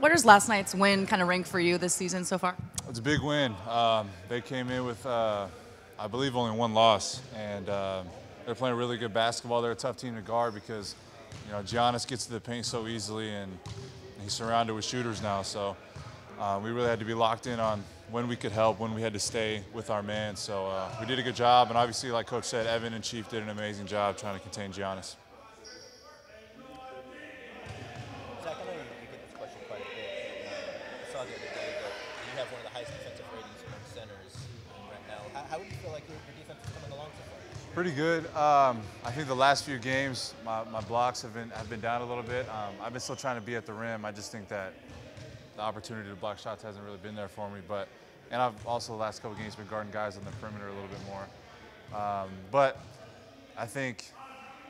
Where does last night's win kind of rank for you this season so far? It's a big win. They came in with, I believe, only one loss, and they're playing really good basketball. They're a tough team to guard because, Giannis gets to the paint so easily, and he's surrounded with shooters now. So we really had to be locked in on when we could help, when we had to stay with our man. So we did a good job, and obviously, like Coach said, Evan and Chief did an amazing job trying to contain Giannis. Zach, I know you get this question quite a bit. I saw the other day that you have one of the highest defensive ratings among centers right now. How would you feel like your defense is coming along so far? Pretty good. I think the last few games, my blocks have been down a little bit. I've been still trying to be at the rim. I just think that the opportunity to block shots hasn't really been there for me. And I've also the last couple games been guarding guys on the perimeter a little bit more. But I think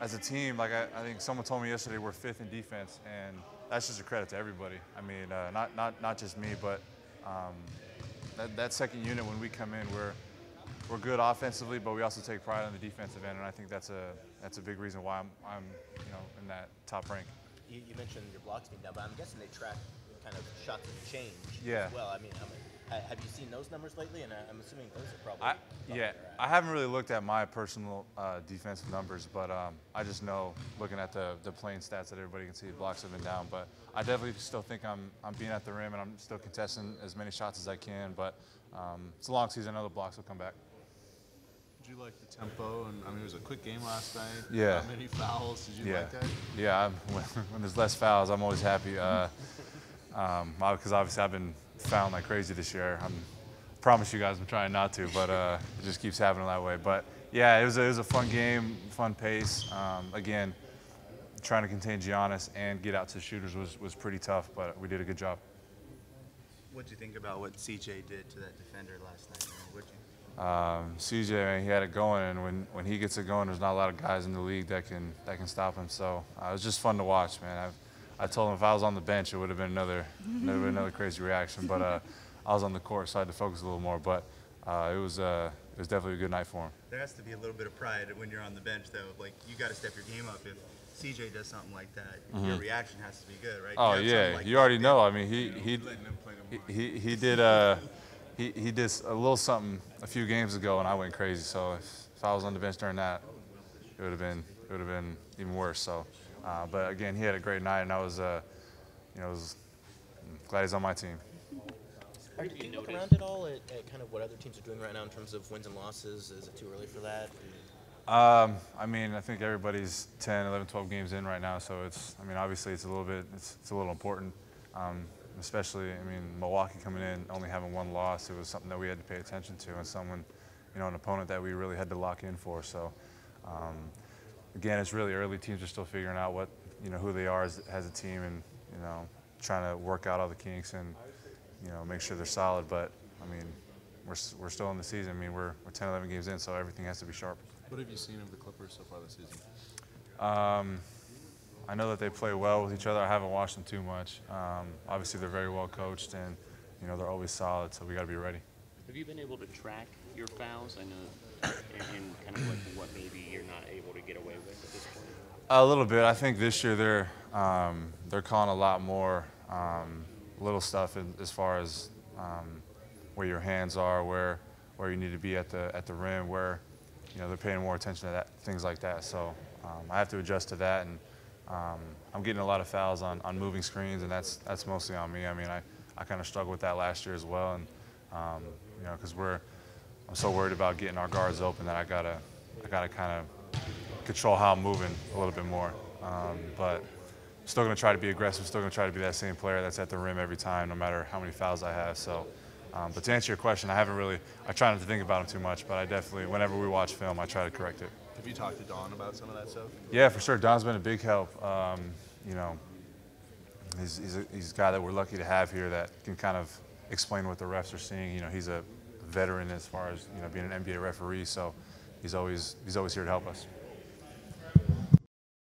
as a team, like I think someone told me yesterday, we're 5th in defense, and that's just a credit to everybody. I mean, not just me, but that second unit when we come in, we're good offensively, but we also take pride on the defensive end, and I think that's a big reason why I'm in that top rank. You mentioned your blocks being down, but I'm guessing they track kind of shots and change Yeah. as well. I mean, have you seen those numbers lately? And I'm assuming those are probably yeah. I haven't really looked at my personal defensive numbers, but I just know looking at the plain stats that everybody can see, blocks have been down. But I definitely still think I'm being at the rim, and I'm still contesting as many shots as I can. But it's a long season. I know the blocks will come back. Did you like the tempo? And I mean, it was a quick game last night. Yeah. Not many fouls. Did you like that? Yeah. When there's less fouls, I'm always happy. Because obviously I've been fouling like crazy this year. I promise you guys I'm trying not to, but it just keeps happening that way. But yeah, it was a fun game, fun pace. Again, trying to contain Giannis and get out to shooters was pretty tough, but we did a good job. What did you think about what CJ did to that defender last night? CJ, man, he had it going, and when he gets it going, there's not a lot of guys in the league that can stop him. So it was just fun to watch, man. I told him if I was on the bench, it would have been another crazy reaction. But I was on the court, so I had to focus a little more. But it was definitely a good night for him. There has to be a little bit of pride when you're on the bench, though. Like, you got to step your game up. If CJ does something like that, your reaction has to be good, right? Oh yeah, like you already know. I mean, he did he did a little something a few games ago, and I went crazy. So if I was on the bench during that, it would have been even worse. So. But again, he had a great night, and I was, glad he's on my team. Do you look around at all at kind of what other teams are doing right now in terms of wins and losses? Is it too early for that? I mean, I think everybody's 10, 11, 12 games in right now, so obviously it's a little important. Especially, Milwaukee coming in, only having one loss, it was something that we had to pay attention to, and someone, an opponent that we really had to lock in for. So. Again, it's really early. Teams are still figuring out who they are as a team, and trying to work out all the kinks and make sure they're solid. But we're still in the season. We're 10, 11 games in, so everything has to be sharp. What have you seen of the Clippers so far this season? I know that they play well with each other. I haven't watched them too much. Obviously, they're very well coached, and they're always solid. So we got to be ready. Have you been able to track your fouls? I know, and kind of what maybe you're not able to get away with at this point. A little bit. I think this year they're calling a lot more little stuff as far as where your hands are, where you need to be at the rim, where they're paying more attention to things like that. So I have to adjust to that, and I'm getting a lot of fouls on moving screens, and that's mostly on me. I kind of struggled with that last year as well, and because I'm so worried about getting our guards open that I gotta kind of control how I'm moving a little bit more. But still gonna try to be aggressive. Still gonna try to be that same player that's at the rim every time, no matter how many fouls I have. So, but to answer your question, I try not to think about them too much. But I definitely, whenever we watch film, I try to correct it. Have you talked to Don about some of that stuff? Yeah, for sure. Don's been a big help. He's a guy that we're lucky to have here that can kind of explain what the refs are seeing. He's a veteran as far as being an NBA referee, so he's always here to help us.